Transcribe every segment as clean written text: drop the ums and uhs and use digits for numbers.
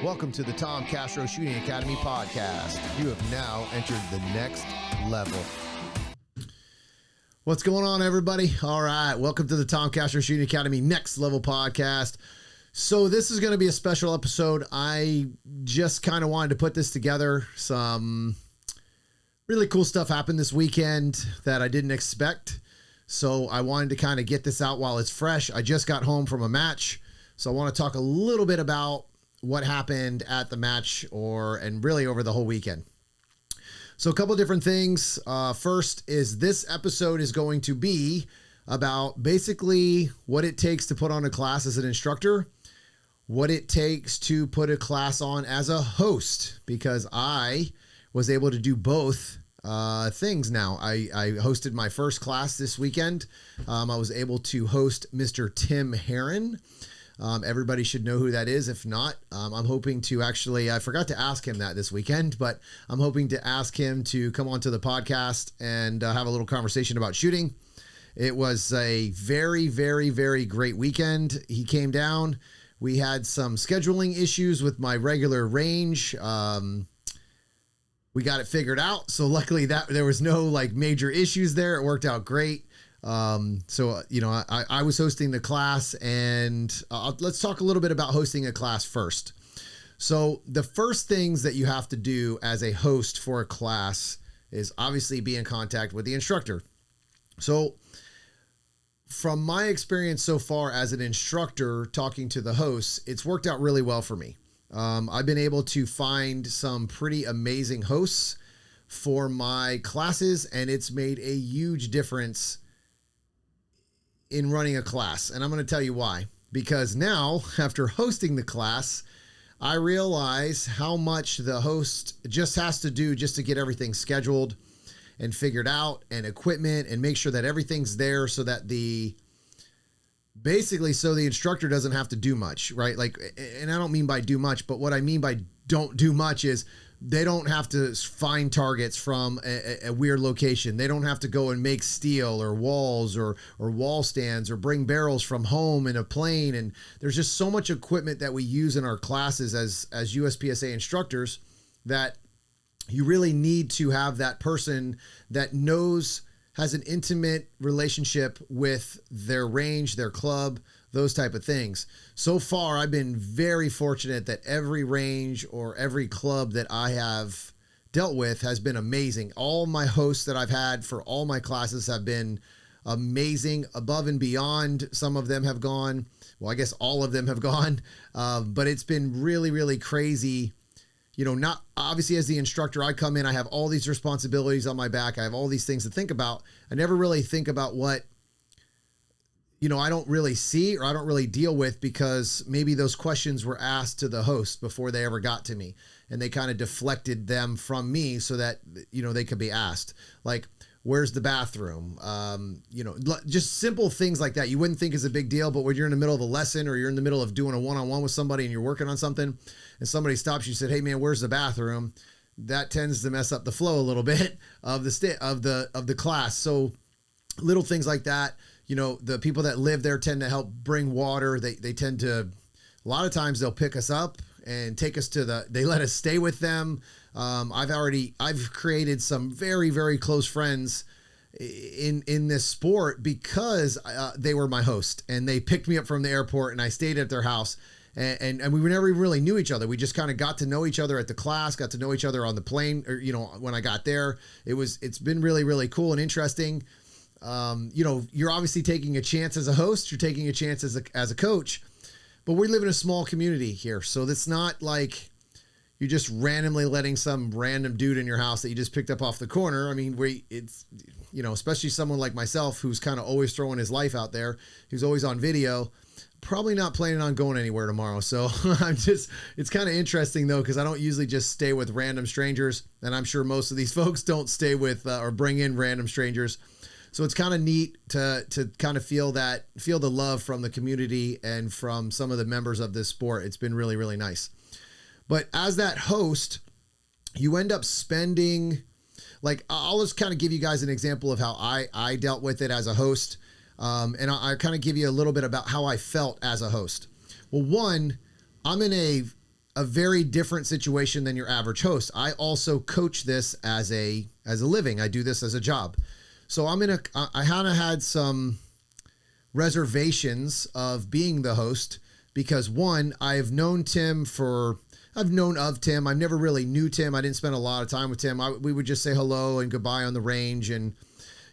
Welcome to the Tom Castro Shooting Academy podcast. You have now entered the next level. What's going on, everybody? All right, welcome to the Tom Castro Shooting Academy Next Level podcast. So this is going to be a special episode. I just kind of wanted to put this together. Some really cool stuff happened this weekend that I didn't expect. So I wanted to kind of get this out while it's fresh. I just got home from a match. So I want to talk a little bit about what happened at the match and really over the whole weekend. So a couple different things. First is this episode is going to be about basically what it takes to put on a class as an instructor, what it takes to put a class on as a host, because I was able to do both things now. I hosted my first class this weekend. I was able to host Mr. Tim Herron. Everybody should know who that is. If not, I'm hoping to I forgot to ask him that this weekend, but I'm hoping to ask him to come onto the podcast and have a little conversation about shooting. It was a very, very, very great weekend. He came down. We had some scheduling issues with my regular range. We got it figured out. So luckily there was no major issues there. It worked out great. I was hosting the class, and let's talk a little bit about hosting a class first. So the first things that you have to do as a host for a class is obviously be in contact with the instructor. So from my experience so far as an instructor talking to the hosts, it's worked out really well for me. I've been able to find some pretty amazing hosts for my classes, and it's made a huge difference in running a class. And I'm going to tell you why. Because now, after hosting the class, I realize how much the host just has to do just to get everything scheduled and figured out, and equipment, and make sure that everything's there so that the instructor doesn't have to do much, right? And I don't mean by do much, but what I mean by don't do much is they don't have to find targets from a weird location. They don't have to go and make steel or walls or wall stands or bring barrels from home in a plane. And there's just so much equipment that we use in our classes as USPSA instructors that you really need to have that person that has an intimate relationship with their range, their club, those type of things. So far, I've been very fortunate that every range or every club that I have dealt with has been amazing. All my hosts that I've had for all my classes have been amazing, above and beyond. Some of them have gone, well, I guess all of them have gone, but it's been really, really crazy. Not obviously as the instructor, I come in, I have all these responsibilities on my back. I have all these things to think about. I never really think about what, I don't really see or I don't really deal with, because maybe those questions were asked to the host before they ever got to me, and they kind of deflected them from me so that, they could be asked. Like, where's the bathroom? Just simple things like that. You wouldn't think is a big deal, but when you're in the middle of a lesson or you're in the middle of doing a one-on-one with somebody and you're working on something and somebody stops you and said, "Hey man, where's the bathroom?" That tends to mess up the flow a little bit of the class. So little things like that. The people that live there tend to help bring water. They tend to, a lot of times they'll pick us up and take us they let us stay with them. I've created some very, very close friends in this sport because they were my host, and they picked me up from the airport and I stayed at their house, and we never really knew each other. We just kind of got to know each other at the class, got to know each other on the plane, or, when I got there. It's been really, really cool and interesting. You're obviously taking a chance as a host, you're taking a chance as a coach, but we live in a small community here. So it's not like you're just randomly letting some random dude in your house that you just picked up off the corner. I mean, especially someone like myself, who's kind of always throwing his life out there, who's always on video, probably not planning on going anywhere tomorrow. So it's kind of interesting though, because I don't usually just stay with random strangers, and I'm sure most of these folks don't stay with or bring in random strangers. So it's kind of neat to kind of feel the love from the community and from some of the members of this sport. It's been really, really nice. But as that host, you end up spending, I'll just kind of give you guys an example of how I dealt with it as a host. And I kind of give you a little bit about how I felt as a host. Well, one, I'm in a a very different situation than your average host. I also coach this as a living. I do this as a job. So I kind of had some reservations of being the host because one, I've known of Tim. I never really knew Tim. I didn't spend a lot of time with Tim. We would just say hello and goodbye on the range. And,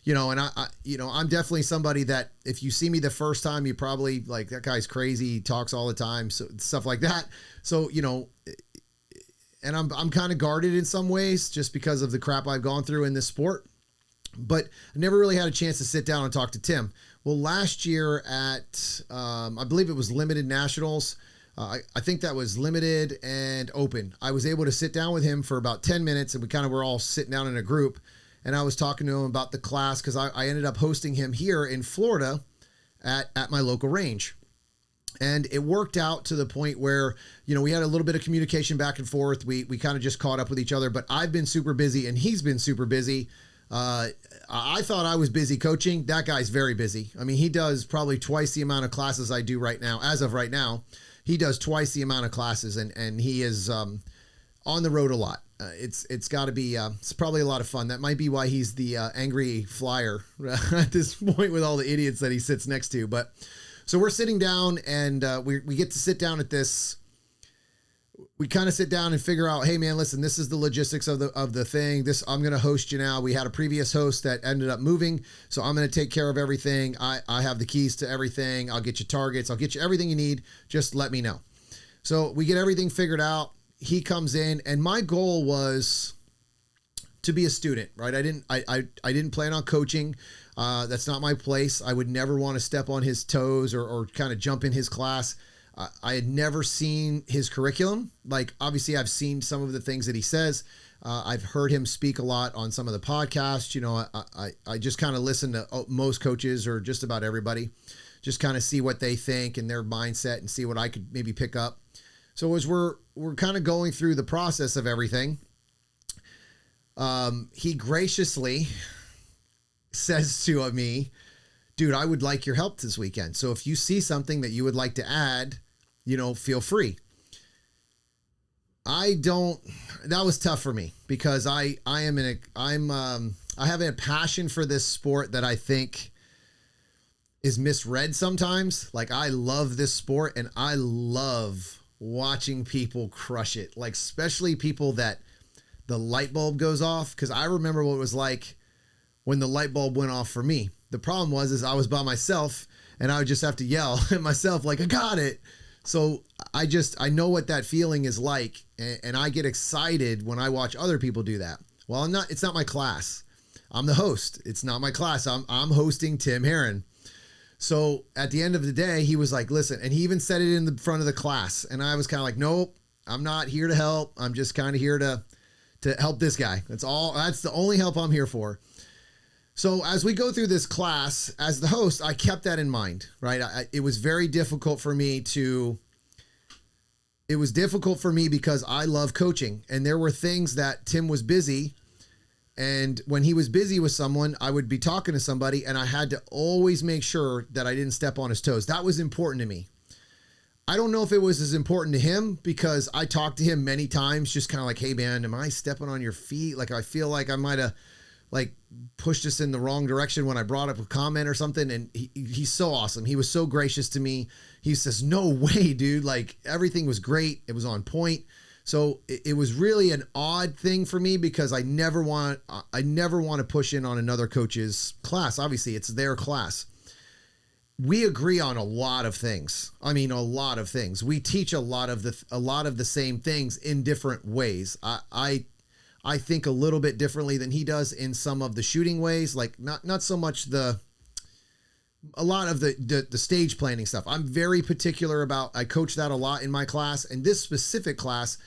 I'm definitely somebody that if you see me the first time, you probably like, that guy's crazy. He talks all the time. So stuff like that. So, and I'm kind of guarded in some ways just because of the crap I've gone through in this sport. But I never really had a chance to sit down and talk to Tim. Well, last year at, I believe it was Limited Nationals. I think that was Limited and Open. I was able to sit down with him for about 10 minutes and we kind of were all sitting down in a group. And I was talking to him about the class because I ended up hosting him here in Florida at my local range. And it worked out to the point where, we had a little bit of communication back and forth. We kind of just caught up with each other, but I've been super busy and he's been super busy. I thought I was busy coaching. That guy's very busy. I mean, he does probably twice the amount of classes I do right now. As of right now, he does twice the amount of classes and he is, on the road a lot. It's gotta be, it's probably a lot of fun. That might be why he's the, angry flyer at this point with all the idiots that he sits next to. But so we're sitting down and, we get to sit down at this. We kind of sit down and figure out, hey man, listen, this is the logistics of the thing. I'm going to host you now. We had a previous host that ended up moving. So I'm going to take care of everything. I have the keys to everything. I'll get you targets. I'll get you everything you need. Just let me know. So we get everything figured out. He comes in and my goal was to be a student, right? I didn't plan on coaching. That's not my place. I would never want to step on his toes or kind of jump in his class. I had never seen his curriculum. Like, obviously I've seen some of the things that he says. I've heard him speak a lot on some of the podcasts. I just kind of listen to most coaches or just about everybody, just kind of see what they think and their mindset and see what I could maybe pick up. So as we're kind of going through the process of everything, he graciously says to me, dude, I would like your help this weekend. So if you see something that you would like to add, feel free. That was tough for me because I have a passion for this sport that I think is misread sometimes. Like, I love this sport and I love watching people crush it. Like, especially people that the light bulb goes off. Cause I remember what it was like when the light bulb went off for me. The problem was I was by myself and I would just have to yell at myself like, I got it. So I know what that feeling is like. And I get excited when I watch other people do that. Well, it's not my class. I'm the host. It's not my class. I'm hosting Tim Herron. So at the end of the day, he was like, listen, and he even said it in the front of the class. And I was kind of like, nope, I'm not here to help. I'm just kind of here to help this guy. That's the only help I'm here for. So as we go through this class, as the host, I kept that in mind, right? It was very difficult for me because I love coaching and there were things that Tim was busy. And when he was busy with someone, I would be talking to somebody and I had to always make sure that I didn't step on his toes. That was important to me. I don't know if it was as important to him because I talked to him many times, just kind of like, hey man, am I stepping on your feet? Like, I feel like I might've pushed us in the wrong direction when I brought up a comment or something. And he's so awesome. He was so gracious to me. He says, no way, dude. Like, everything was great. It was on point. So it was really an odd thing for me because I never want to push in on another coach's class. Obviously it's their class. We agree on a lot of things. I mean, a lot of things. We teach a lot of the same things in different ways. I think a little bit differently than he does in some of the shooting ways, like not so much a lot of the stage planning stuff. I'm very particular about, I coach that a lot in my class, and this specific class,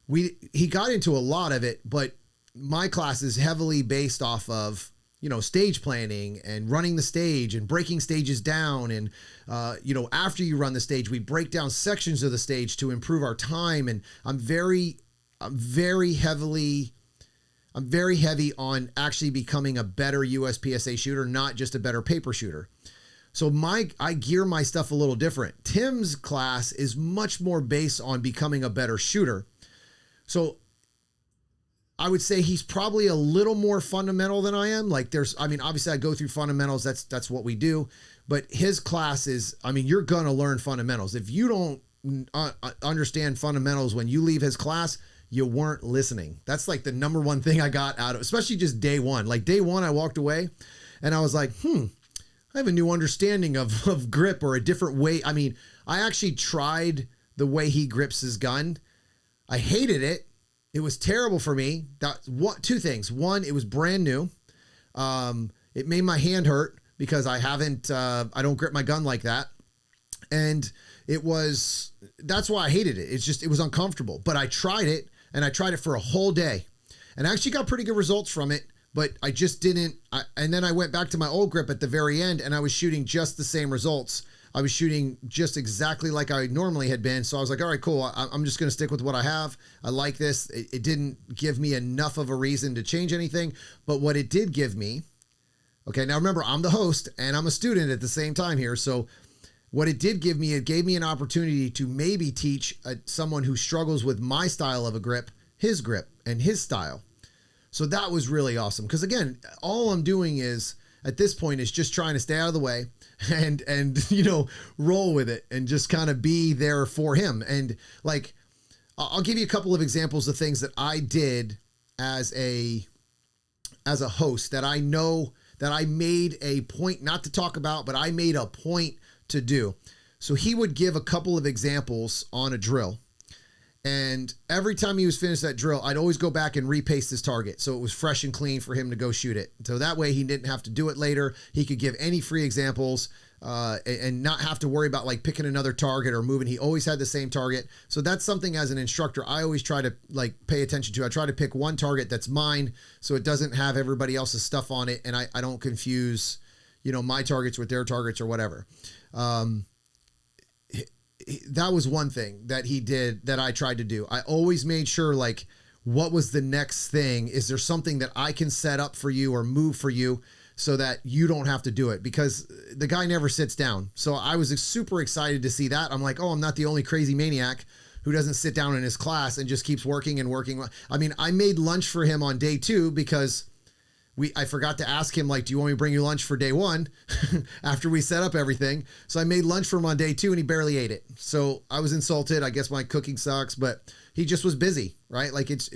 he got into a lot of it, but my class is heavily based off of, stage planning and running the stage and breaking stages down. And, after you run the stage, we break down sections of the stage to improve our time. And I'm very heavy on actually becoming a better USPSA shooter, not just a better paper shooter. So I gear my stuff a little different. Tim's class is much more based on becoming a better shooter. So I would say he's probably a little more fundamental than I am. Like obviously I go through fundamentals. That's what we do. But his class is, you're going to learn fundamentals. If you don't understand fundamentals when you leave his class, you weren't listening. That's like the number one thing I got out of, especially just day one. Like day one, I walked away and I was like, I have a new understanding of grip, or a different way. I actually tried the way he grips his gun. I hated it. It was terrible for me. Two things. One, it was brand new. It made my hand hurt because I don't grip my gun like that. And that's why I hated it. It was uncomfortable, but I tried it, and I tried it for a whole day and I actually got pretty good results from it, but I just didn't. And then I went back to my old grip at the very end, and I was shooting just the same results. I was shooting just exactly like I normally had been. So I was like, all right, cool. I'm just going to stick with what I have. I like this. It didn't give me enough of a reason to change anything, but what it did give me, okay, now remember, I'm the host and I'm a student at the same time here. So what it did give me, it gave me an opportunity to maybe teach someone who struggles with my style of a grip and his style. So that was really awesome. Because again, all I'm doing is at this point is just trying to stay out of the way and roll with it and just kind of be there for him. And like, I'll give you a couple of examples of things that I did as a host that I know that I made a point not to talk about, but I made a point to do. So he would give a couple of examples on a drill. And every time he was finished that drill, I'd always go back and repaste his target. So it was fresh and clean for him to go shoot it. So that way he didn't have to do it later. He could give any free examples and not have to worry about like picking another target or moving. He always had the same target. So that's something as an instructor, I always try to like pay attention to. I try to pick one target that's mine so it doesn't have everybody else's stuff on it. And I don't confuse, my targets with their targets or whatever. That was one thing that he did that I tried to do. I always made sure, like, what was the next thing? Is there something that I can set up for you or move for you so that you don't have to do it? Because the guy never sits down. So I was super excited to see that. I'm like, oh, I'm not the only crazy maniac who doesn't sit down in his class and just keeps working and working. I made lunch for him on day 2 because I forgot to ask him, like, do you want me to bring you lunch for day 1 after we set up everything? So I made lunch for him on day 2 and he barely ate it. So I was insulted. I guess my cooking sucks, but he just was busy, right? Like as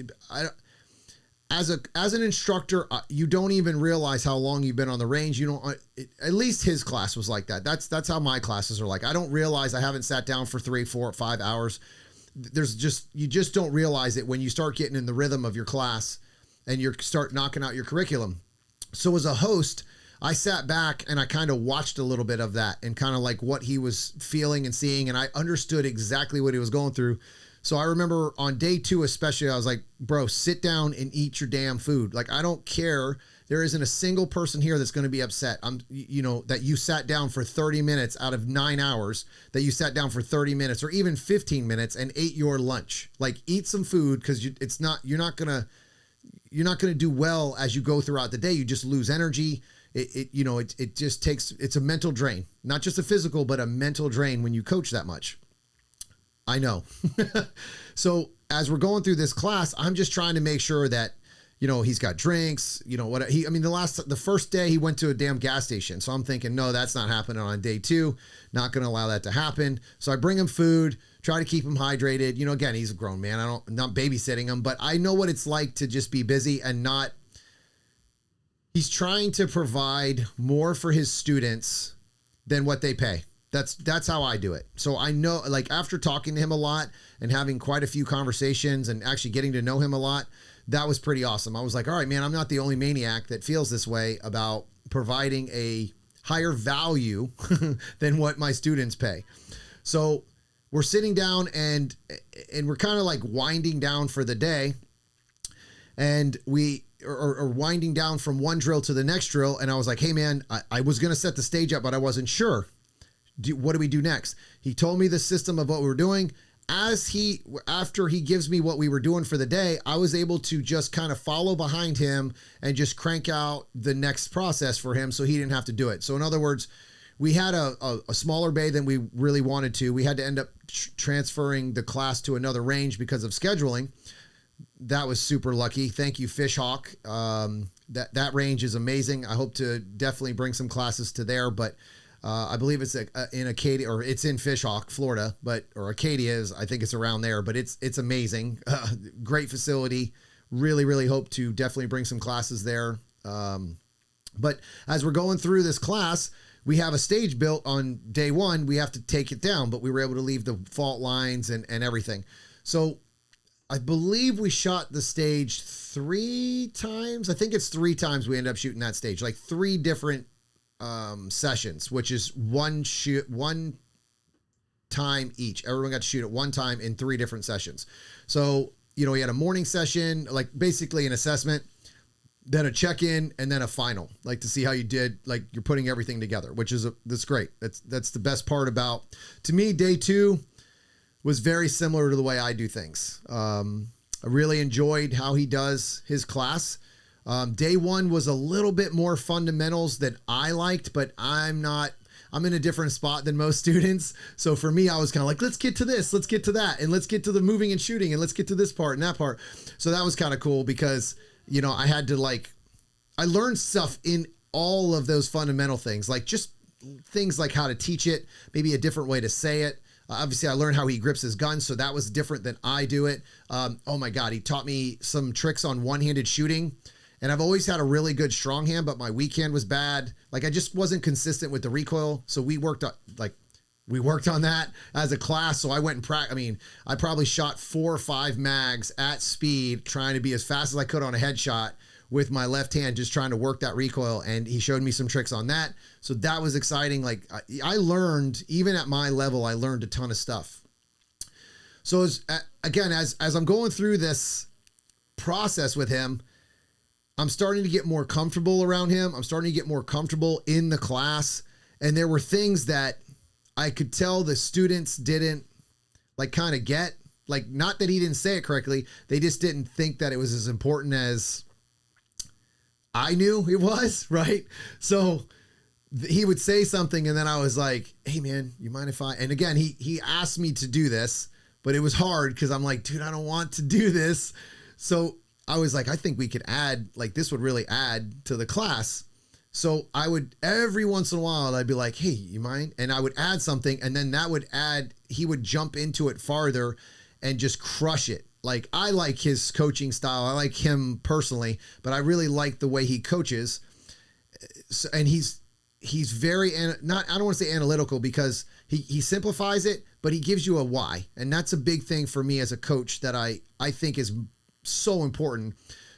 an instructor, you don't even realize how long you've been on the range. At least his class was like that. That's how my classes are like. I don't realize I haven't sat down for 3, 4, 5 hours. You just don't realize it when you start getting in the rhythm of your class and you start knocking out your curriculum. So as a host, I sat back and I kind of watched a little bit of that and kind of like what he was feeling and seeing. And I understood exactly what he was going through. So I remember on day 2, especially, I was like, bro, sit down and eat your damn food. Like, I don't care. There isn't a single person here that's going to be upset. That you sat down for 30 minutes out of 9 hours, that you sat down for 30 minutes or even 15 minutes and ate your lunch. Like, eat some food, because you're not going to do well as you go throughout the day. You just lose energy. It just takes, it's a mental drain, not just a physical, but a mental drain when you coach that much. I know. So as we're going through this class, I'm just trying to make sure that, he's got drinks, the first day he went to a damn gas station. So I'm thinking, no, that's not happening on day 2. Not going to allow that to happen. So I bring him food, try to keep him hydrated. Again, he's a grown man. I'm not babysitting him, but I know what it's like to just be busy and not. He's trying to provide more for his students than what they pay. That's how I do it. So I know, like, after talking to him a lot and having quite a few conversations and actually getting to know him a lot, that was pretty awesome. I was like, all right, man, I'm not the only maniac that feels this way about providing a higher value than what my students pay. So we're sitting down and we're kind of like winding down for the day, and we are winding down from one drill to the next drill. And I was like, hey man, I was going to set the stage up, but I wasn't sure. What do we do next? He told me the system of what we were doing. After he gives me what we were doing for the day, I was able to just kind of follow behind him and just crank out the next process for him so he didn't have to do it. So in other words, we had a smaller bay than we really wanted to. We had to end up transferring the class to another range because of scheduling. That was super lucky. Thank you, Fishhawk. That range is amazing. I hope to definitely bring some classes to there, but I believe it's in Acadia, or it's in Fishhawk, Florida, or Acadia is, I think it's around there, but it's amazing. Great facility. Really, really hope to definitely bring some classes there. But as we're going through this class, we have a stage built on day one. We have to take it down, but we were able to leave the fault lines and everything. So I believe we shot the stage 3 times. I think it's 3 times we ended up shooting that stage, like 3 different sessions, which is one time each. Everyone got to shoot at one time in 3 different sessions. So, we had a morning session, like basically an assessment, then a check-in, and then a final, like to see how you did, like you're putting everything together, that's great. That's the best part about, to me, day 2 was very similar to the way I do things. I really enjoyed how he does his class. Day 1 was a little bit more fundamentals that I liked, but I'm in a different spot than most students. So for me, I was kind of like, let's get to this, let's get to that, and let's get to the moving and shooting, and let's get to this part and that part. So that was kind of cool because, I had to I learned stuff in all of those fundamental things, like just things like how to teach it, maybe a different way to say it. Obviously, I learned how he grips his gun, so that was different than I do it. Oh my God, he taught me some tricks on one-handed shooting. And I've always had a really good strong hand, but my weak hand was bad. Like I just wasn't consistent with the recoil. So we worked on that as a class. So I went and I probably shot 4 or 5 mags at speed, trying to be as fast as I could on a headshot with my left hand, just trying to work that recoil. And he showed me some tricks on that. So that was exciting. Like I learned, even at my level, I learned a ton of stuff. So as I'm going through this process with him, I'm starting to get more comfortable around him. I'm starting to get more comfortable in the class. And there were things that I could tell the students didn't kind of get. Like, not that he didn't say it correctly. They just didn't think that it was as important as I knew it was, right? So he would say something and then I was like, hey man, you mind if and again, he asked me to do this, but it was hard because I'm like, dude, I don't want to do this. So I was like, I think we could add, this would really add to the class. So I would, every once in a while, I'd be like, hey, you mind? And I would add something, and then that would he would jump into it farther and just crush it. Like, I like his coaching style. I like him personally, but I really like the way he coaches. So, and he's very, I don't want to say analytical because he simplifies it, but he gives you a why. And that's a big thing for me as a coach that I think is so important.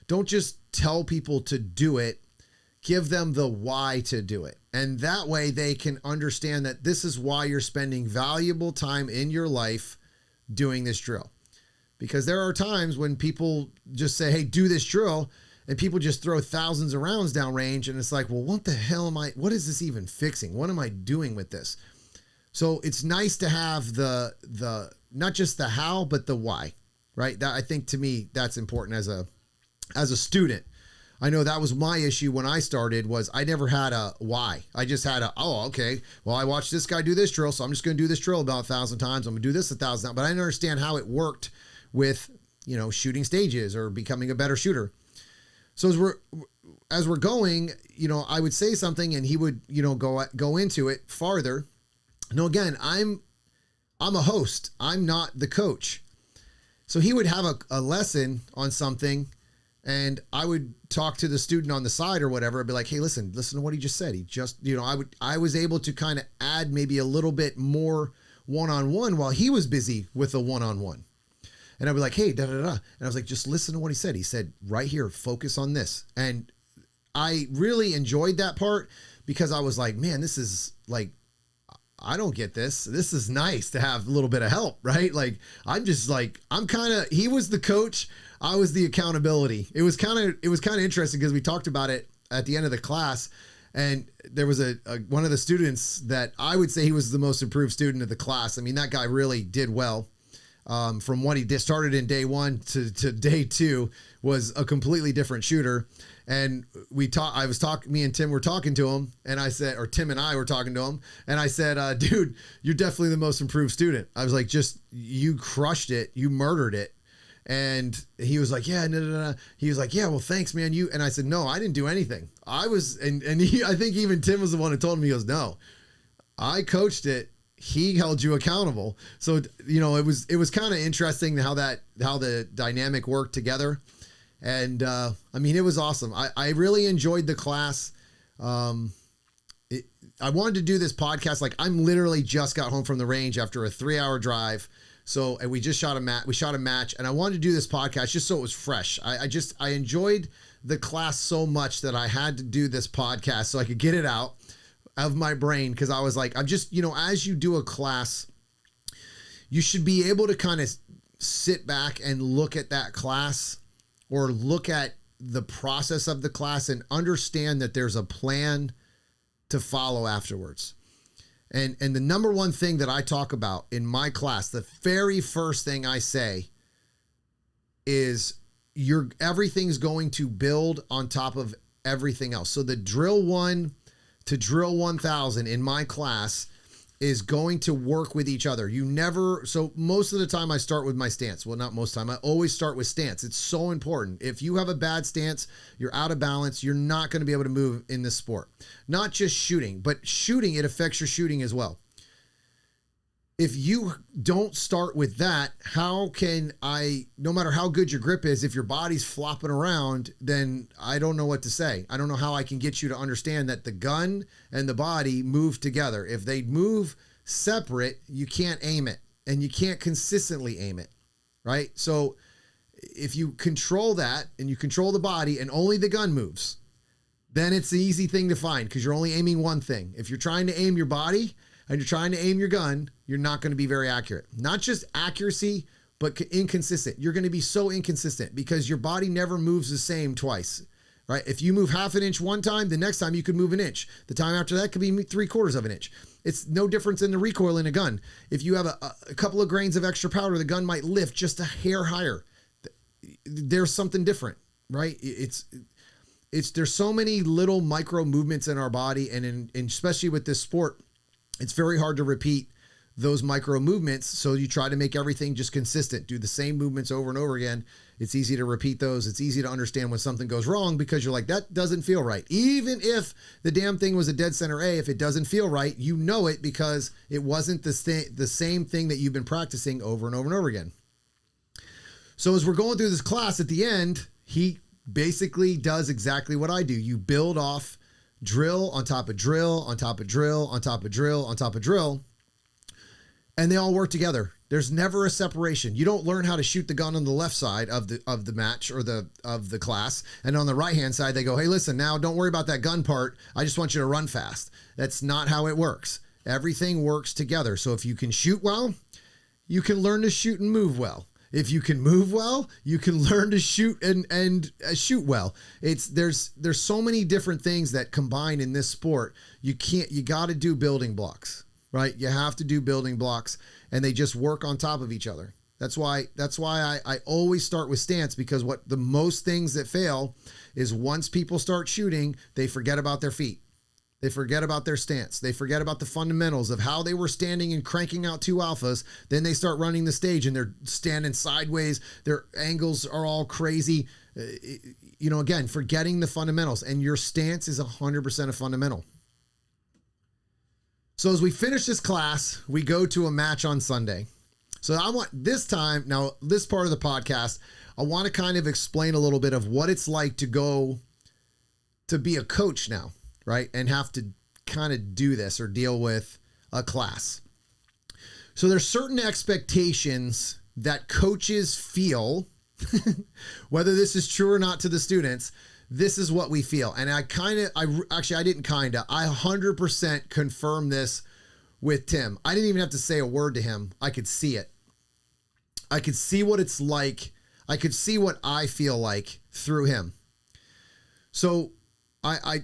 Don't just tell people to do it, give them the why to do it. And that way they can understand that this is why you're spending valuable time in your life doing this drill. Because there are times when people just say, hey, do this drill, and people just throw thousands of rounds down range, and it's like, well, what the hell what is this even fixing? What am I doing with this? So it's nice to have the not just the how, but the why. Right. That, I think, to me, that's important as a student. I know that was my issue when I started, was I never had a why. I just had okay, well, I watched this guy do this drill, so I'm just going to do this drill about 1,000 times. I'm going to do this 1,000 times, but I didn't understand how it worked with, shooting stages or becoming a better shooter. So as we're going, I would say something and he would, go into it farther. No, again, I'm a host. I'm not the coach. So he would have a lesson on something, and I would talk to the student on the side or whatever. I'd be like, hey, listen to what he just said. He just, I was able to kind of add maybe a little bit more one-on-one while he was busy with a one-on-one. And I'd be like, hey, da-da-da. And I was like, just listen to what he said. He said, right here, focus on this. And I really enjoyed that part because I was like, man, this is I don't get this. This is nice to have a little bit of help, right? He was the coach. I was the accountability. It was kind of interesting because we talked about it at the end of the class, and there was one of the students that I would say he was the most improved student of the class. I mean, that guy really did well. from what he started in day one to day two was a completely different shooter. And me and Tim were talking to him, and I said, or Tim and I were talking to him, and I said, dude, you're definitely the most improved student. I was like, you crushed it. You murdered it. And he was like, yeah, no. He was like, yeah, well, thanks, man. And I said, no, I didn't do anything. I think even Tim was the one who told him. He goes, no, I coached it. He held you accountable. So, it was kind of interesting how the dynamic worked together. And, it was awesome. I really enjoyed the class. I wanted to do this podcast. Like, I'm literally just got home from the range after a 3-hour drive. So, and we just shot a match, and I wanted to do this podcast just so it was fresh. I enjoyed the class so much that I had to do this podcast so I could get it out of my brain. Cause I was like, I'm just, as you do a class, you should be able to kind of sit back and look at that class or look at the process of the class and understand that there's a plan to follow afterwards. And the number one thing that I talk about in my class, the very first thing I say is everything's going to build on top of everything else. So the drill 1 to drill 1000 in my class is going to work with each other. So most of the time I start with my stance. Well, not most time. I always start with stance. It's so important. If you have a bad stance, you're out of balance. You're not going to be able to move in this sport. Not just shooting, but shooting, it affects your shooting as well. If you don't start with that, no matter how good your grip is, if your body's flopping around, then I don't know what to say. I don't know how I can get you to understand that the gun and the body move together. If they move separate, you can't aim it, and you can't consistently aim it, right? So if you control that and you control the body and only the gun moves, then it's the easy thing to find because you're only aiming one thing. If you're trying to aim your body and you're trying to aim your gun, you're not going to be very accurate. Not just accuracy, but inconsistent. You're going to be so inconsistent because your body never moves the same twice, right? If you move half an inch one time, the next time you could move an inch. The time after that could be 3/4 of an inch. It's no difference in the recoil in a gun. If you have a couple of grains of extra powder, the gun might lift just a hair higher. There's something different, right? There's so many little micro movements in our body, and especially with this sport, it's very hard to repeat those micro movements. So you try to make everything just consistent, do the same movements over and over again. It's easy to repeat those. It's easy to understand when something goes wrong because you're like, that doesn't feel right. Even if the damn thing was a dead center A, if it doesn't feel right, you know it because it wasn't the same thing that you've been practicing over and over and over again. So as we're going through this class at the end, he basically does exactly what I do. You build off drill on top of drill, on top of drill, on top of drill, on top of drill, and they all work together. There's never a separation. You don't learn how to shoot the gun on the left side of the match or of the class, and on the right-hand side, they go, hey, listen, now don't worry about that gun part. I just want you to run fast. That's not how it works. Everything works together. So if you can shoot well, you can learn to shoot and move well. If you can move well, you can learn to shoot and shoot well. There's so many different things that combine in this sport. You got to do building blocks, right? You have to do building blocks, and they just work on top of each other. That's why I always start with stance, because what the most things that fail is once people start shooting, they forget about their feet. They forget about their stance. They forget about the fundamentals of how they were standing and cranking out 2 alphas. Then they start running the stage and they're standing sideways. Their angles are all crazy. Again, forgetting the fundamentals, and your stance is 100% a fundamental. So as we finish this class, we go to a match on Sunday. So I want this time, now this part of the podcast, I want to kind of explain a little bit of what it's like to go to be a coach now, right? And have to kind of do this or deal with a class. So there's certain expectations that coaches feel, whether this is true or not to the students, this is what we feel. And I 100% confirm this with Tim. I didn't even have to say a word to him. I could see it. I could see what it's like. I could see what I feel like through him. So I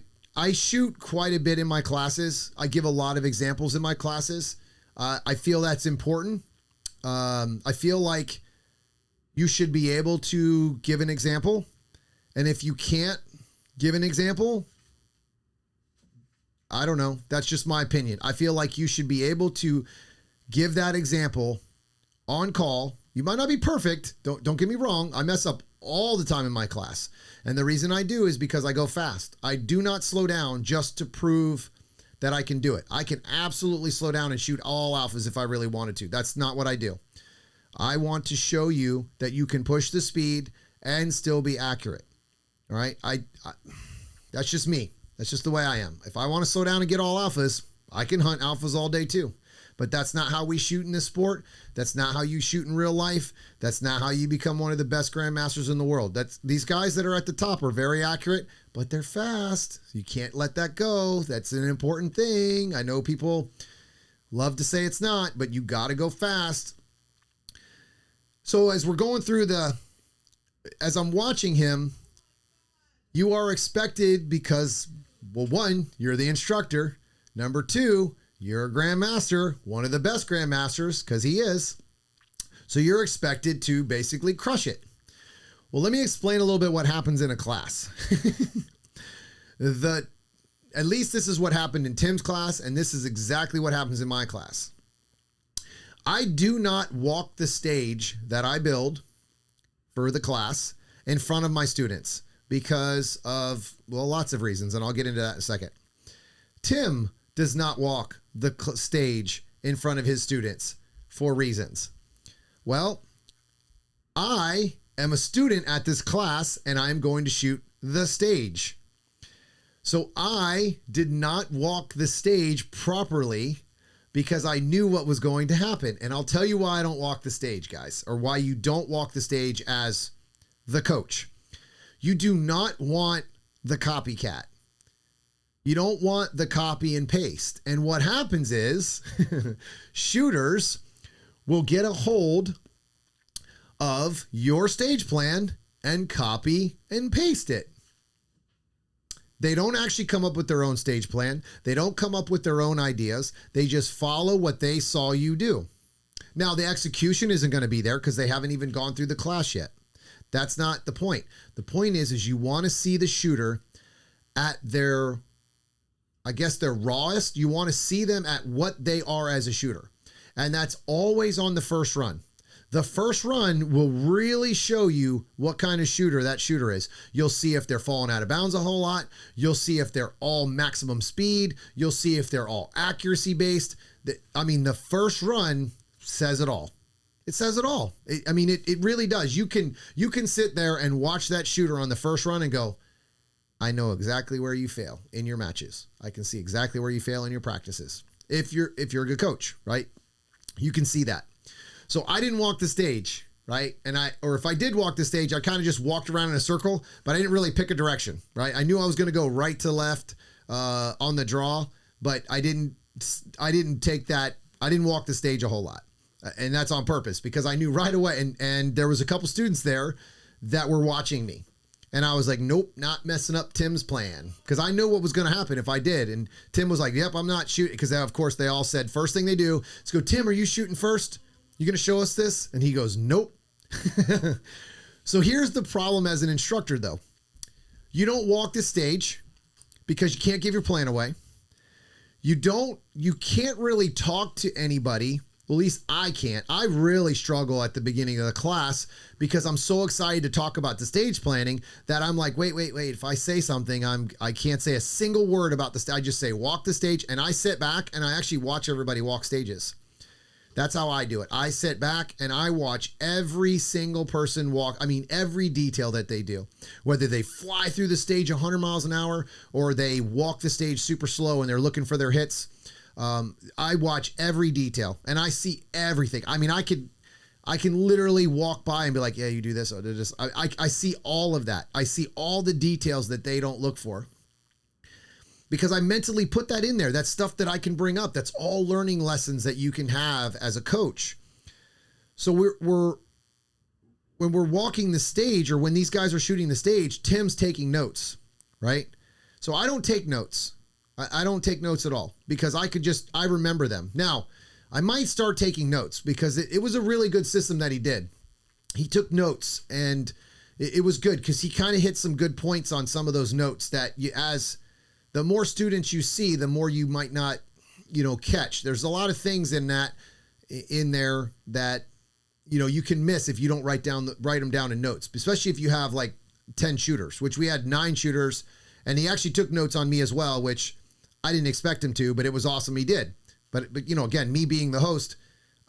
shoot quite a bit in my classes. I give a lot of examples in my classes. I feel that's important. I feel like you should be able to give an example. And if you can't give an example, I don't know. That's just my opinion. I feel like you should be able to give that example on call. You might not be perfect. Don't get me wrong. I mess up all the time in my class. And the reason I do is because I go fast. I do not slow down just to prove that I can do it. I can absolutely slow down and shoot all alphas if I really wanted to. That's not what I do. I want to show you that you can push the speed and still be accurate. All right. That's just me. That's just the way I am. If I want to slow down and get all alphas, I can hunt alphas all day too. But that's not how we shoot in this sport. That's not how you shoot in real life. That's not how you become one of the best grandmasters in the world. These guys that are at the top are very accurate, but they're fast. You can't let that go. That's an important thing. I know people love to say it's not, but you got to go fast. So as we're going through as I'm watching him, you are expected because, well, one, you're the instructor. Number two, you're a grandmaster, one of the best grandmasters, because he is. So you're expected to basically crush it. Well, let me explain a little bit what happens in a class. At least this is what happened in Tim's class, and this is exactly what happens in my class. I do not walk the stage that I build for the class in front of my students because of, well, lots of reasons, and I'll get into that in a second. Tim does not walk the stage in front of his students for reasons. Well, I am a student at this class and I'm going to shoot the stage. So I did not walk the stage properly because I knew what was going to happen. And I'll tell you why I don't walk the stage, guys, or why you don't walk the stage as the coach. You do not want the copycat. You don't want the copy and paste. And what happens is shooters will get a hold of your stage plan and copy and paste it. They don't actually come up with their own stage plan. They don't come up with their own ideas. They just follow what they saw you do. Now, the execution isn't going to be there because they haven't even gone through the class yet. That's not the point. The point is you want to see the shooter at their rawest. You want to see them at what they are as a shooter. And that's always on the first run. The first run will really show you what kind of shooter that shooter is. You'll see if they're falling out of bounds a whole lot. You'll see if they're all maximum speed. You'll see if they're all accuracy based. The first run says it all. It says it all. It really does. You can sit there and watch that shooter on the first run and go, I know exactly where you fail in your matches. I can see exactly where you fail in your practices. If you're a good coach, right? You can see that. So I didn't walk the stage, right? Or if I did walk the stage, I kind of just walked around in a circle, but I didn't really pick a direction, right? I knew I was going to go right to left on the draw, but I didn't take that. I didn't walk the stage a whole lot. And that's on purpose because I knew right away. And there was a couple students there that were watching me. And I was like, nope, not messing up Tim's plan. Because I knew what was going to happen if I did. And Tim was like, yep, I'm not shooting. Because of course they all said, first thing they do is go, Tim, are you shooting first? You going to show us this? And he goes, nope. So here's the problem as an instructor though. You don't walk the stage because you can't give your plan away. You can't really talk to anybody. Well, at least I can't. I really struggle at the beginning of the class because I'm so excited to talk about the stage planning that I'm like, wait. If I say something, I can't say a single word about the stage. I just say walk the stage and I sit back and I actually watch everybody walk stages. That's how I do it. I sit back and I watch every single person walk. Every detail that they do, whether they fly through the stage 100 miles an hour or they walk the stage super slow and they're looking for their hits. I watch every detail and I see everything. I can literally walk by and be like, yeah, you do this. Or do this. I see all of that. I see all the details that they don't look for because I mentally put that in there. That's stuff that I can bring up. That's all learning lessons that you can have as a coach. So when we're walking the stage or when these guys are shooting the stage, Tim's taking notes, right? So I don't take notes. I don't take notes at all because I remember them. Now, I might start taking notes because it was a really good system that he did. He took notes, and it was good because he kind of hit some good points on some of those notes that as the more students you see, the more you might not, catch. There's a lot of things in there that, you can miss if you don't write them down in notes, especially if you have like 10 shooters, which we had 9 shooters, and he actually took notes on me as well, which I didn't expect him to, but it was awesome he did. But again, me being the host,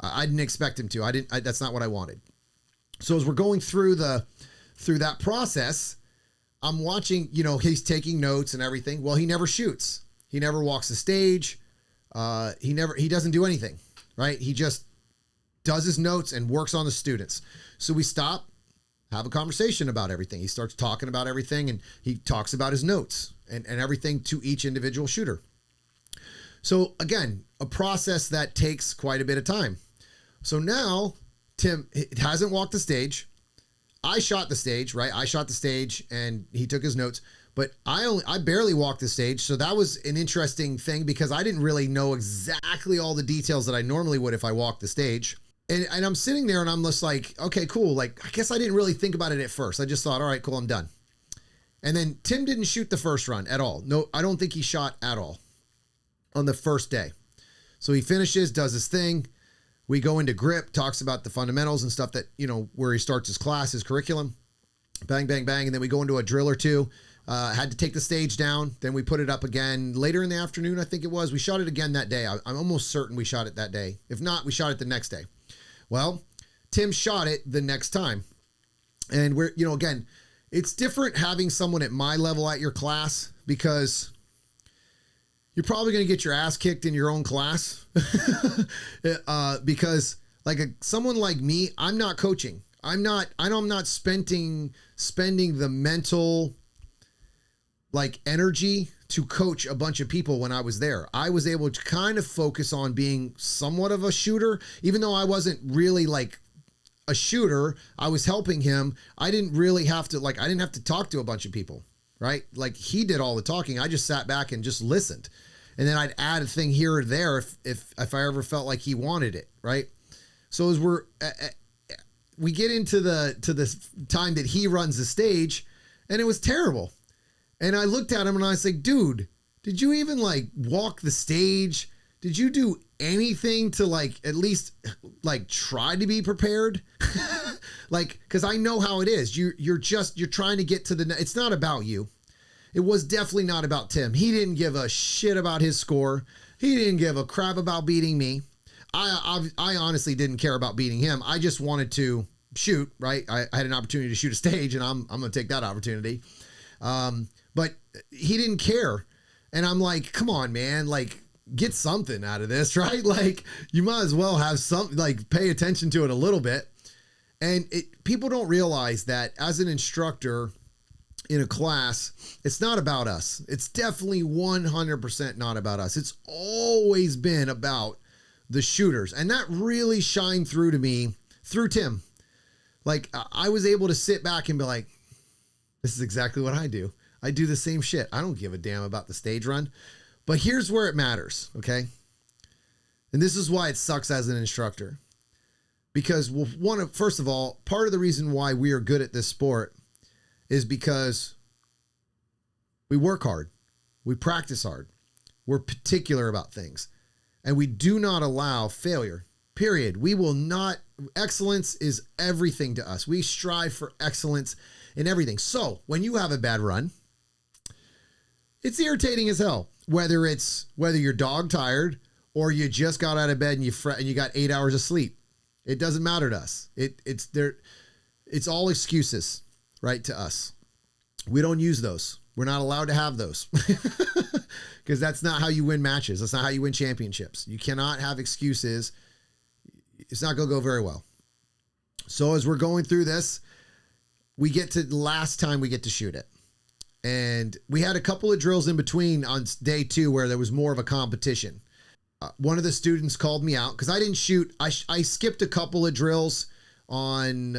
I didn't expect him to. That's not what I wanted. So as we're going through that process, I'm watching, he's taking notes and everything. Well, he never shoots. He never walks the stage. He doesn't do anything, right? He just does his notes and works on the students. So we stop, have a conversation about everything. He starts talking about everything, and he talks about his notes and everything to each individual shooter. So again, a process that takes quite a bit of time. So now Tim hasn't walked the stage. I shot the stage, right? I shot the stage and he took his notes, but I barely walked the stage. So that was an interesting thing because I didn't really know exactly all the details that I normally would if I walked the stage. And I'm sitting there and I'm just like, okay, cool. Like, I guess I didn't really think about it at first. I just thought, all right, cool, I'm done. And then Tim didn't shoot the first run at all. No, I don't think he shot at all on the first day. So he finishes, does his thing. We go into grip, talks about the fundamentals and stuff that, where he starts his class, his curriculum, bang, bang, bang. And then we go into a drill or two, had to take the stage down. Then we put it up again later in the afternoon. I think it was, we shot it again that day. I'm almost certain we shot it that day. If not, we shot it the next day. Well, Tim shot it the next time. And we're, again, it's different having someone at my level at your class because you're probably going to get your ass kicked in your own class because someone like me, I'm not coaching. I'm not spending the mental energy to coach a bunch of people when I was there. I was able to kind of focus on being somewhat of a shooter, even though I wasn't really a shooter. I was helping him. I didn't really have to I didn't have to talk to a bunch of people, right? He did all the talking. I just sat back and just listened. And then I'd add a thing here or there if I ever felt like he wanted it, right? So as we get into this time that he runs the stage, and it was terrible. And I looked at him and I was like, dude, did you even walk the stage? Did you do anything to at least try to be prepared? Cause I know how it is. You're trying to get to it's not about you. It was definitely not about Tim. He didn't give a shit about his score. He didn't give a crap about beating me. I honestly didn't care about beating him. I just wanted to shoot, right? I had an opportunity to shoot a stage, and I'm going to take that opportunity. But he didn't care. And I'm like, come on, man, get something out of this, right? You might as well have pay attention to it a little bit. And people don't realize that as an instructor in a class, it's not about us. It's definitely 100% not about us. It's always been about the shooters. And that really shined through to me through Tim. I was able to sit back and be like, this is exactly what I do. I do the same shit. I don't give a damn about the stage run. But here's where it matters, okay? And this is why it sucks as an instructor. Because first of all, part of the reason why we are good at this sport is because we work hard, we practice hard, we're particular about things, and we do not allow failure, period. We will not, excellence is everything to us. We strive for excellence in everything. So when you have a bad run, it's irritating as hell, whether you're dog tired or you just got out of bed and you got 8 hours of sleep. It doesn't matter to us. It's all excuses. Right, to us. We don't use those. We're not allowed to have those because that's not how you win matches. That's not how you win championships. You cannot have excuses. It's not going to go very well. So as we're going through this, we get to the last time we get to shoot it. And we had a couple of drills in between on day 2 where there was more of a competition. One of the students called me out because I didn't shoot. I skipped a couple of drills on...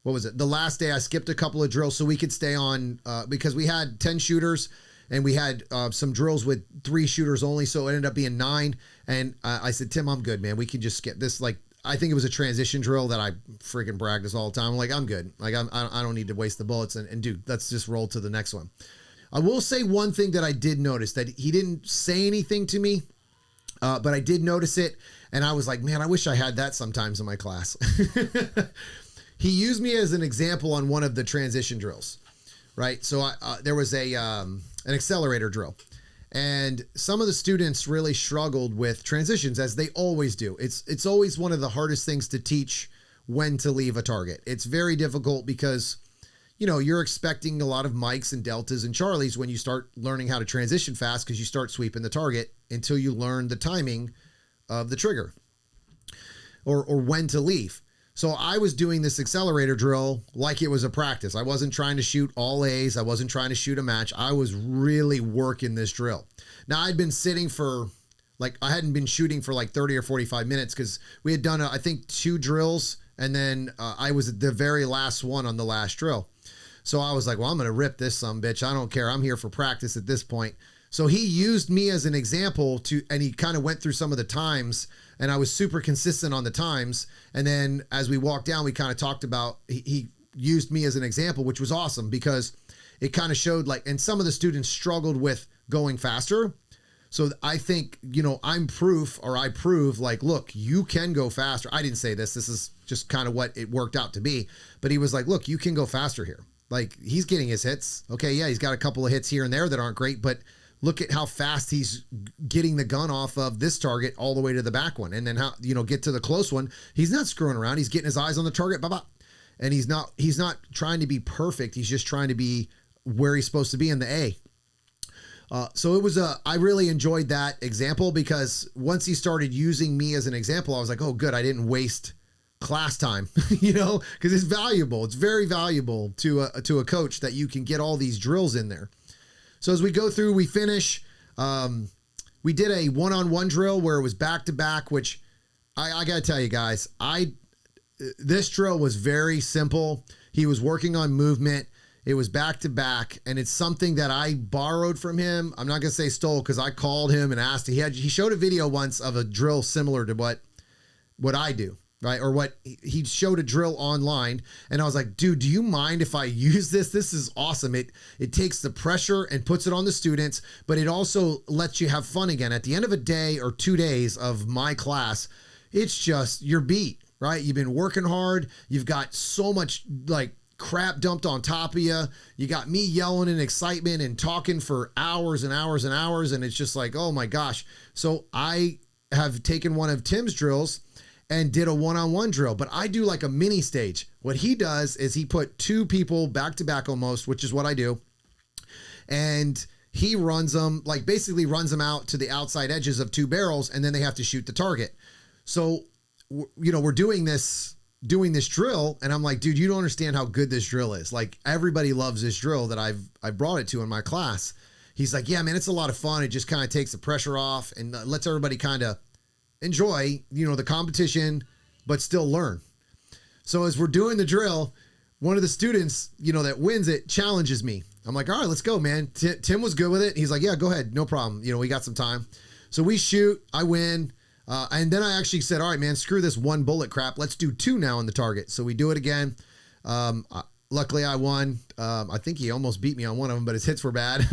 what was it? The last day I skipped a couple of drills so we could stay on because we had 10 shooters and we had some drills with 3 shooters only, so it ended up being 9. And I said, Tim, I'm good, man. We can just skip this. Like, I think it was a transition drill that I freaking practice all the time. I'm like, I'm good. Like, I don't need to waste the bullets. And dude, let's just roll to the next one. I will say one thing that I did notice, that he didn't say anything to me, but I did notice it. And I was like, man, I wish I had that sometimes in my class. He used me as an example on one of the transition drills, right? So there was an accelerator drill, and some of the students really struggled with transitions, as they always do. It's always one of the hardest things to teach, when to leave a target. It's very difficult because, you know, you're expecting a lot of Mikes and Deltas and Charlies when you start learning how to transition fast, because you start sweeping the target until you learn the timing of the trigger or when to leave. So I was doing this accelerator drill like it was a practice. I wasn't trying to shoot all A's. I wasn't trying to shoot a match. I was really working this drill. Now, I'd been sitting for, like, I hadn't been shooting for like 30 or 45 minutes, because we had done, I think, 2 drills. And then I was at the very last one on the last drill. So I was like, well, I'm going to rip this sumbitch. I don't care. I'm here for practice at this point. So he used me as an example and he kind of went through some of the times, and I was super consistent on the times. And then as we walked down, we kind of talked about, he used me as an example, which was awesome, because it kind of showed, like, and some of the students struggled with going faster. So I think, you know, I prove, like, look, you can go faster. I didn't say this. This is just kind of what it worked out to be. But he was like, look, you can go faster here. Like, he's getting his hits. Okay, yeah, he's got a couple of hits here and there that aren't great, but look at how fast he's getting the gun off of this target all the way to the back one. And then how, you know, get to the close one. He's not screwing around. He's getting his eyes on the target. Blah, blah. And he's not trying to be perfect. He's just trying to be where he's supposed to be in the A. So it was I really enjoyed that example, because once he started using me as an example, I was like, oh, good. I didn't waste class time, you know, because it's valuable. It's very valuable to a coach that you can get all these drills in there. So as we go through, we finish, we did a one-on-one drill where it was back-to-back, which I got to tell you guys, this drill was very simple. He was working on movement. It was back-to-back, and it's something that I borrowed from him. I'm not going to say stole, because I called him and asked. He showed a video once of a drill similar to what I do. Right? Or what he showed a drill online, and I was like, dude, do you mind if I use this? This is awesome. It takes the pressure and puts it on the students, but it also lets you have fun again. At the end of a day or 2 days of my class, it's just, you're beat, right? You've been working hard. You've got so much like crap dumped on top of you. You got me yelling in excitement and talking for hours and hours and hours. And it's just like, oh my gosh. So I have taken one of Tim's drills and did a one-on-one drill, but I do like a mini stage. What he does is he put 2 people back to back almost, which is what I do. And he runs them, like basically runs them out to the outside edges of 2 barrels, and then they have to shoot the target. So, you know, we're doing this drill, and I'm like, dude, you don't understand how good this drill is. Like, everybody loves this drill that I brought it to in my class. He's like, yeah, man, it's a lot of fun. It just kind of takes the pressure off and lets everybody kind of enjoy, you know, the competition, but still learn. So as we're doing the drill, one of the students, you know, that wins it challenges me. I'm like, all right, let's go, man. Tim was good with it. He's like, yeah, go ahead. No problem. You know, we got some time. So we shoot, I win. And then I actually said, all right, man, screw this 1 bullet crap. Let's do 2 now on the target. So we do it again. Luckily I won. I think he almost beat me on one of them, but his hits were bad.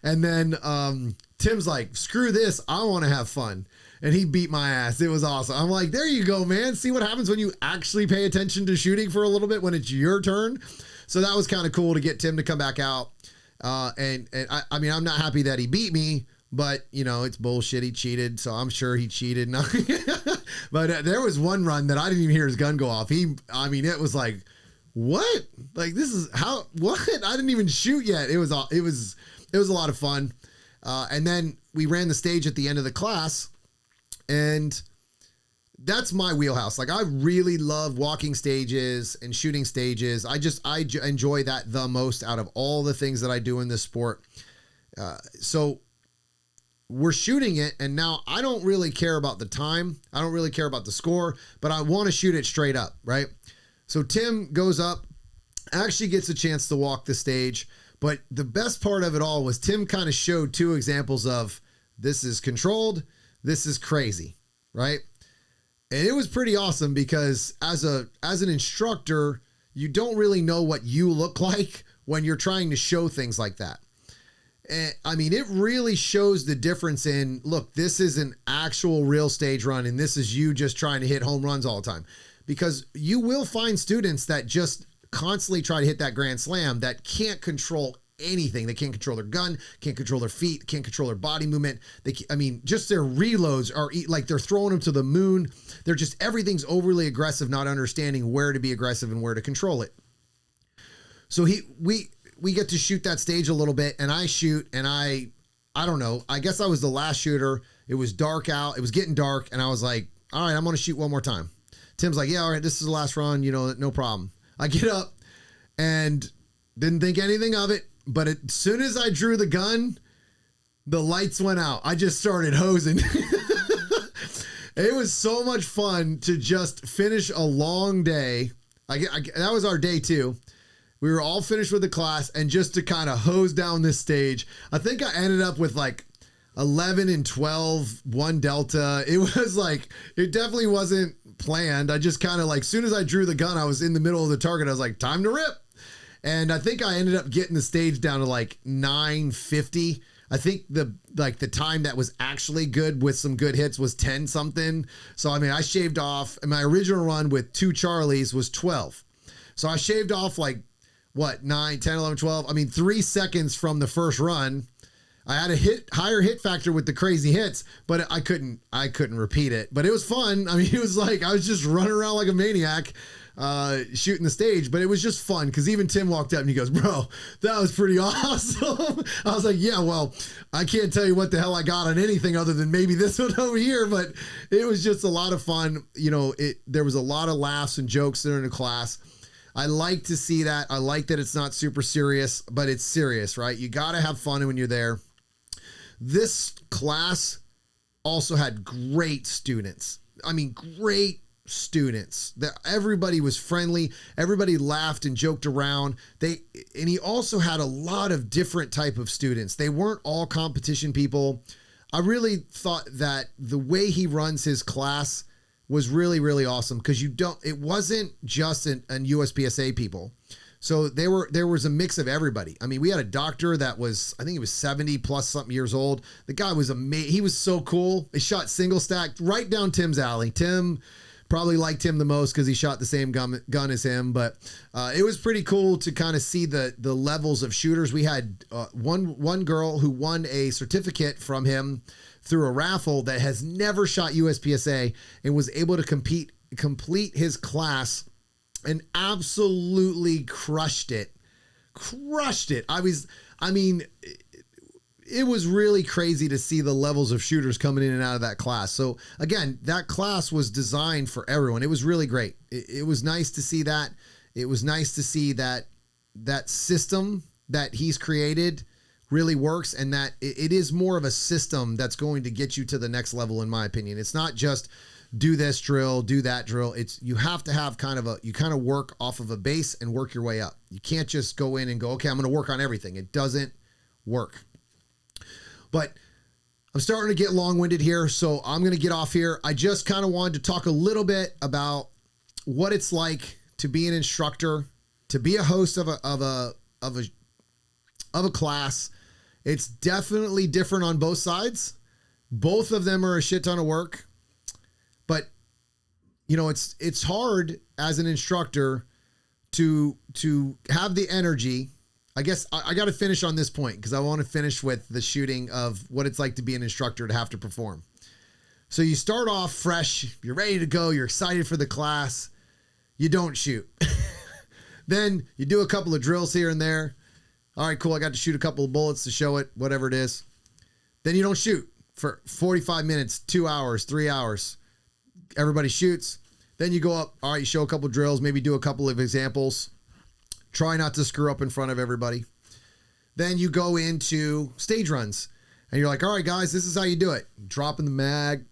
And then Tim's like, screw this. I want to have fun. And he beat my ass. It was awesome. I'm like, there you go, man. See what happens when you actually pay attention to shooting for a little bit when it's your turn. So that was kind of cool to get Tim to come back out. And I mean, I'm not happy that he beat me, but you know, it's bullshit. He cheated. So I'm sure he cheated. But there was one run that I didn't even hear his gun go off. I mean, it was like, what? Like, this is how, what? I didn't even shoot yet. It was a lot of fun. And then we ran the stage at the end of the class, and that's my wheelhouse. Like, I really love walking stages and shooting stages. I enjoy that the most out of all the things that I do in this sport. So we're shooting it, and now I don't really care about the time. I don't really care about the score, but I want to shoot it straight up, right? So Tim goes up, actually gets a chance to walk the stage, But the best part of it all was Tim kind of showed two examples of this is controlled, this is crazy, right? And it was pretty awesome because as an instructor, you don't really know what you look like when you're trying to show things like that. And I mean, it really shows the difference in, look, this is an actual real stage run, and this is you just trying to hit home runs all the time. Because you will find students that just constantly try to hit that grand slam that can't control anything. They can't control their gun, can't control their feet, can't control their body movement. Just their reloads are like they're throwing them to the moon. They're just, everything's overly aggressive, not understanding where to be aggressive and where to control it. So we get to shoot that stage a little bit, and I shoot, and I don't know, I guess I was the last shooter. It was dark out. It was getting dark, and I was like, all right, I'm going to shoot one more time. Tim's like, yeah, all right, this is the last run, no problem. I get up and didn't think anything of it, but as soon as I drew the gun, the lights went out. I just started hosing. It was so much fun to just finish a long day. That was our day 2. We were all finished with the class, and just to kind of hose down this stage. I think I ended up with like 11 and 12, 1 Delta. It was like, it definitely wasn't planned. I just kind of like, soon as I drew the gun, I was in the middle of the target. I was like, time to rip. And I think I ended up getting the stage down to like 950. I think the time that was actually good with some good hits was 10 something. So, I mean, I shaved off, and my original run with 2 Charlies was 12. So I shaved off like, 9, 10, 11, 12. I mean, 3 seconds from the first run. I had a higher hit factor with the crazy hits, but I couldn't repeat it. But it was fun. I mean, it was like, I was just running around like a maniac, shooting the stage, but it was just fun. Cause even Tim walked up and he goes, bro, that was pretty awesome. I was like, yeah, well, I can't tell you what the hell I got on anything other than maybe this one over here, but it was just a lot of fun. There was a lot of laughs and jokes during the class. I like to see that. I like that it's not super serious, but it's serious, right? You got to have fun when you're there. This class also had great students. I mean, great students. Everybody was friendly. Everybody laughed and joked around. And he also had a lot of different type of students. They weren't all competition people. I really thought that the way he runs his class was really, really awesome, because it wasn't just an USPSA people. So there was a mix of everybody. I mean, we had a doctor that was, I think he was 70 plus something years old. The guy was amazing. He was so cool. He shot single stack right down Tim's alley. Tim probably liked him the most because he shot the same gun as him. But it was pretty cool to kind of see the levels of shooters. We had one girl who won a certificate from him through a raffle that has never shot USPSA and was able to complete his class and absolutely crushed it. It was really crazy to see the levels of shooters coming in and out of that class. So again, that class was designed for everyone. It was really great. It was nice to see that. It was nice to see that system that he's created really works, and that it is more of a system that's going to get you to the next level, in my opinion. It's not just do this drill, do that drill. You have to have you kind of work off of a base and work your way up. You can't just go in and go, okay, I'm going to work on everything. It doesn't work. But I'm starting to get long-winded here, so I'm going to get off here. I just kind of wanted to talk a little bit about what it's like to be an instructor, to be a host of a class. It's definitely different on both sides. Both of them are a shit ton of work, but it's hard as an instructor to have the energy. I guess I got to finish on this point because I want to finish with the shooting of what it's like to be an instructor, to have to perform. So you start off fresh, you're ready to go, you're excited for the class. You don't shoot. Then you do a couple of drills here and there. All right, cool. I got to shoot a couple of bullets to show it, whatever it is. Then you don't shoot for 45 minutes, 2 hours, 3 hours. Everybody shoots. Then you go up. All right, you show a couple of drills, maybe do a couple of examples. Try not to screw up in front of everybody. Then you go into stage runs. And you're like, all right, guys, this is how you do it. Dropping the mag.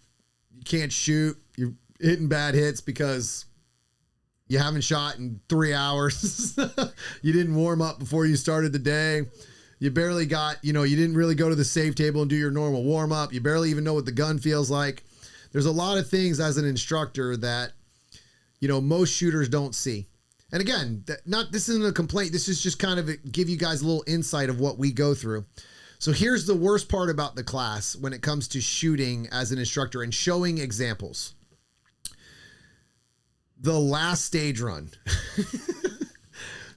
You can't shoot. You're hitting bad hits because You haven't shot in 3 hours. You didn't warm up before you started the day. You barely got, you didn't really go to the save table and do your normal warm up. You barely even know what the gun feels like. There's a lot of things as an instructor that, most shooters don't see. And again, this isn't a complaint. This is just kind of give you guys a little insight of what we go through. So here's the worst part about the class when it comes to shooting as an instructor and showing examples. The last stage run.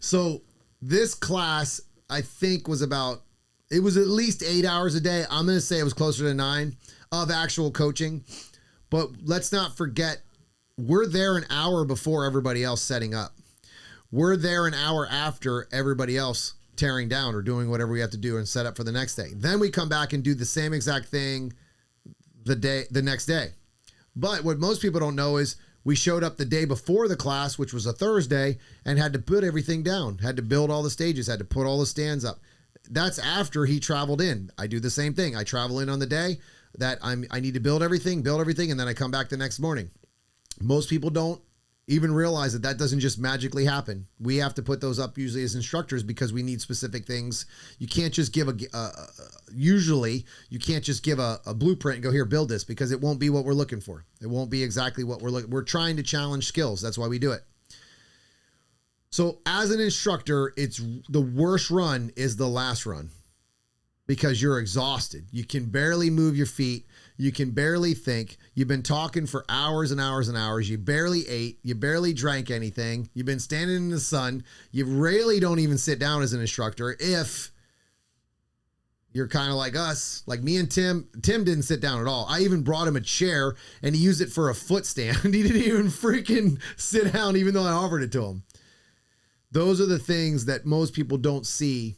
So this class, I think, was it was at least 8 hours a day. I'm going to say it was closer to 9 of actual coaching. But let's not forget, we're there an hour before everybody else setting up. We're there an hour after everybody else tearing down or doing whatever we have to do and set up for the next day. Then we come back and do the same exact thing the next day. But what most people don't know is we showed up the day before the class, which was a Thursday, and had to put everything down, had to build all the stages, had to put all the stands up. That's after he traveled in. I do the same thing. I travel in on the day that I need to build everything, and then I come back the next morning. Most people don't even realize that doesn't just magically happen. We have to put those up usually as instructors because we need specific things. You can't just give usually you can't just give a blueprint and go, here, build this, because it won't be what we're looking for. It won't be exactly what we're trying to challenge skills. That's why we do it. So as an instructor, it's the worst run is the last run because you're exhausted. You can barely move your feet. You can barely think. You've been talking for hours and hours and hours. You barely ate. You barely drank anything. You've been standing in the sun. You rarely don't even sit down as an instructor if you're kind of like us, like me and Tim. Tim didn't sit down at all. I even brought him a chair and he used it for a foot stand. He didn't even freaking sit down even though I offered it to him. Those are the things that most people don't see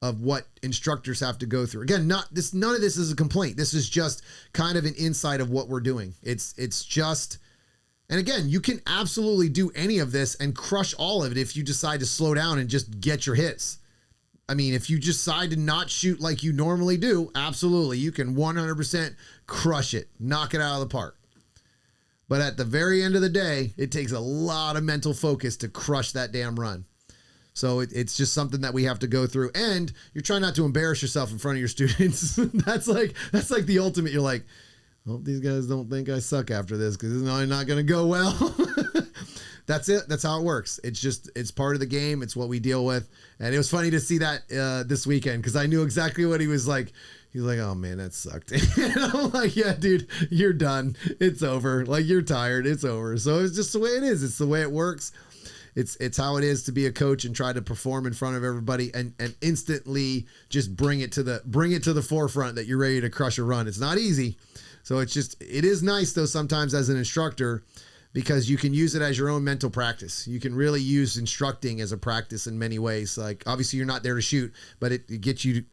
of what instructors have to go through. Again, none of this is a complaint. This is just kind of an insight of what we're doing. It's just, and again, you can absolutely do any of this and crush all of it if you decide to slow down and just get your hits. I mean, if you decide to not shoot like you normally do, absolutely, you can 100% crush it, knock it out of the park. But at the very end of the day, it takes a lot of mental focus to crush that damn run. So it's just something that we have to go through, and you're trying not to embarrass yourself in front of your students. That's like the ultimate. You're like, I hope these guys don't think I suck after this because it's not going to go well. That's it. That's how it works. It's part of the game. It's what we deal with. And it was funny to see that this weekend because I knew exactly what he was like. He's like, oh man, that sucked. And I'm like, yeah, dude, you're done. It's over. Like, you're tired. It's over. So it's just the way it is. It's the way it works. It's how it is to be a coach and try to perform in front of everybody and instantly just bring it to the forefront that you're ready to crush a run. It's not easy. So it is nice though sometimes as an instructor because you can use it as your own mental practice. You can really use instructing as a practice in many ways. Like obviously you're not there to shoot, but it gets you,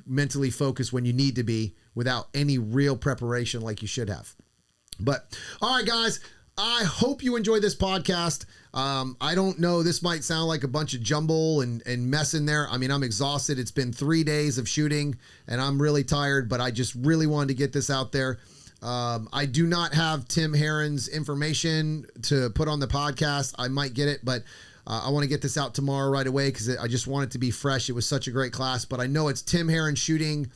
mentally focused when you need to be without any real preparation like you should have. But all right, guys, I hope you enjoyed this podcast. I don't know. This might sound like a bunch of jumble and mess in there. I mean, I'm exhausted. It's been 3 days of shooting and I'm really tired, but I just really wanted to get this out there. I do not have Tim Herron's information to put on the podcast. I might get it, but I want to get this out tomorrow right away because I just want it to be fresh. It was such a great class, but I know it's Tim Herron Shooting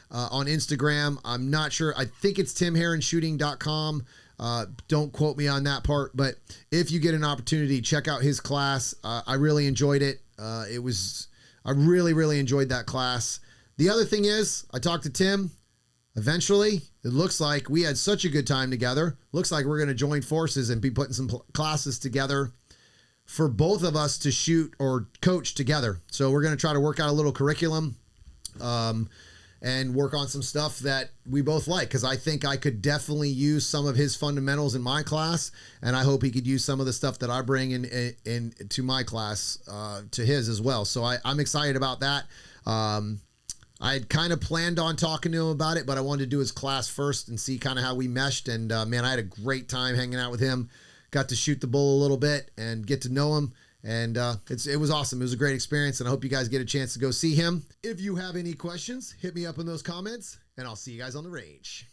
on Instagram. I'm not sure. I think it's timherronshooting.com. Don't quote me on that part, but if you get an opportunity, check out his class. I really enjoyed it. I really, really enjoyed that class. The other thing is I talked to Tim. Eventually, it looks like we had such a good time together. Looks like we're going to join forces and be putting some classes together for both of us to shoot or coach together. So we're going to try to work out a little curriculum, and work on some stuff that we both like. Cause I think I could definitely use some of his fundamentals in my class. And I hope he could use some of the stuff that I bring in to my class, to his as well. So I'm excited about that. I had kind of planned on talking to him about it, but I wanted to do his class first and see kind of how we meshed. And man, I had a great time hanging out with him. Got to shoot the bull a little bit and get to know him. And it was awesome. It was a great experience, and I hope you guys get a chance to go see him. If you have any questions, hit me up in those comments, and I'll see you guys on the range.